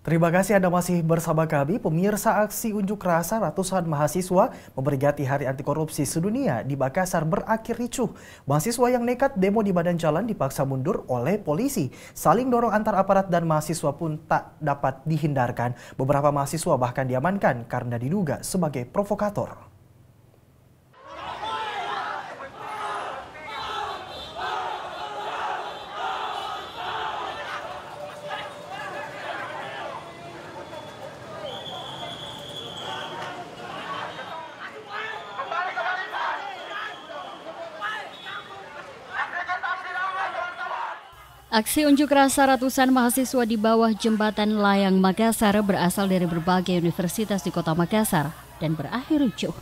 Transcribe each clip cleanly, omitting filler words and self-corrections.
Terima kasih Anda masih bersama kami. Pemirsa, aksi unjuk rasa ratusan mahasiswa memperingati Hari Anti Korupsi Sedunia di Makassar berakhir ricuh. Mahasiswa yang nekat demo di badan jalan dipaksa mundur oleh polisi. Saling dorong antar aparat dan mahasiswa pun tak dapat dihindarkan. Beberapa mahasiswa bahkan diamankan karena diduga sebagai provokator. Aksi unjuk rasa ratusan mahasiswa di bawah jembatan layang Makassar berasal dari berbagai universitas di kota Makassar dan berakhir ricuh.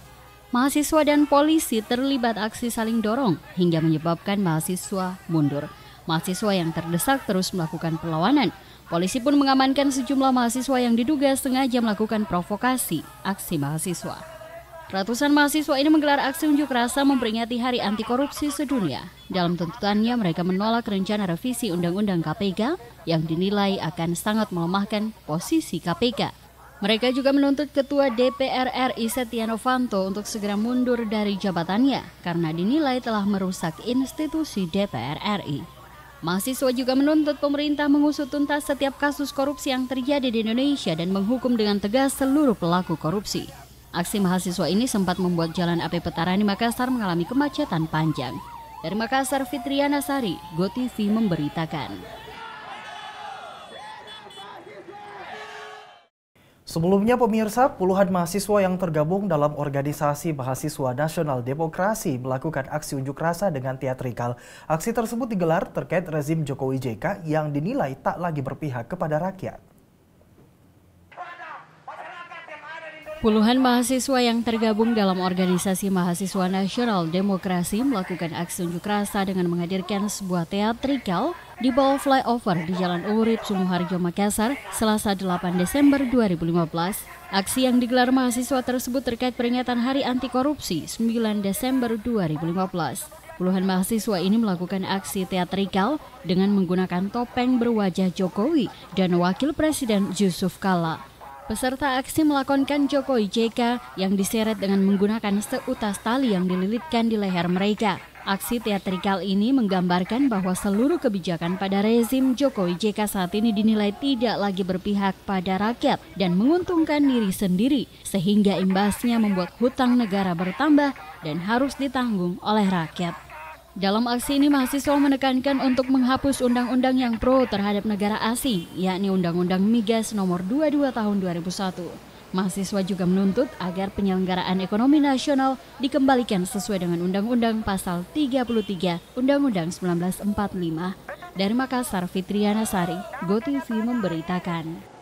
Mahasiswa dan polisi terlibat aksi saling dorong hingga menyebabkan mahasiswa mundur. Mahasiswa yang terdesak terus melakukan perlawanan. Polisi pun mengamankan sejumlah mahasiswa yang diduga sengaja melakukan provokasi aksi mahasiswa. Ratusan mahasiswa ini menggelar aksi unjuk rasa memperingati Hari Anti Korupsi Sedunia. Dalam tuntutannya, mereka menolak rencana revisi Undang-Undang KPK yang dinilai akan sangat melemahkan posisi KPK. Mereka juga menuntut Ketua DPR RI Setia Novanto untuk segera mundur dari jabatannya karena dinilai telah merusak institusi DPR RI. Mahasiswa juga menuntut pemerintah mengusut tuntas setiap kasus korupsi yang terjadi di Indonesia dan menghukum dengan tegas seluruh pelaku korupsi. Aksi mahasiswa ini sempat membuat Jalan AP Petarani Makassar mengalami kemacetan panjang. Dari Makassar, Fitriana Sari, GoTV memberitakan. Sebelumnya pemirsa, puluhan mahasiswa yang tergabung dalam organisasi Mahasiswa Nasional Demokrasi melakukan aksi unjuk rasa dengan teatrikal. Aksi tersebut digelar terkait rezim Jokowi JK yang dinilai tak lagi berpihak kepada rakyat. Puluhan mahasiswa yang tergabung dalam organisasi Mahasiswa Nasional Demokrasi melakukan aksi unjuk rasa dengan menghadirkan sebuah teatrikal di bawah flyover di Jalan Urip Sumoharjo Makassar, Selasa 8 Desember 2015. Aksi yang digelar mahasiswa tersebut terkait peringatan Hari Anti Korupsi 9 Desember 2015. Puluhan mahasiswa ini melakukan aksi teatrikal dengan menggunakan topeng berwajah Jokowi dan Wakil Presiden Yusuf Kala. Peserta aksi melakonkan Jokowi JK yang diseret dengan menggunakan seutas tali yang dililitkan di leher mereka. Aksi teatrikal ini menggambarkan bahwa seluruh kebijakan pada rezim Jokowi JK saat ini dinilai tidak lagi berpihak pada rakyat dan menguntungkan diri sendiri, sehingga imbasnya membuat hutang negara bertambah dan harus ditanggung oleh rakyat. Dalam aksi ini mahasiswa menekankan untuk menghapus undang-undang yang pro terhadap negara asing, yakni Undang-Undang Migas Nomor 22 Tahun 2001. Mahasiswa juga menuntut agar penyelenggaraan ekonomi nasional dikembalikan sesuai dengan Undang-Undang Pasal 33 Undang-Undang 1945. Dari Makassar, Fitriana Sari, GoTV memberitakan.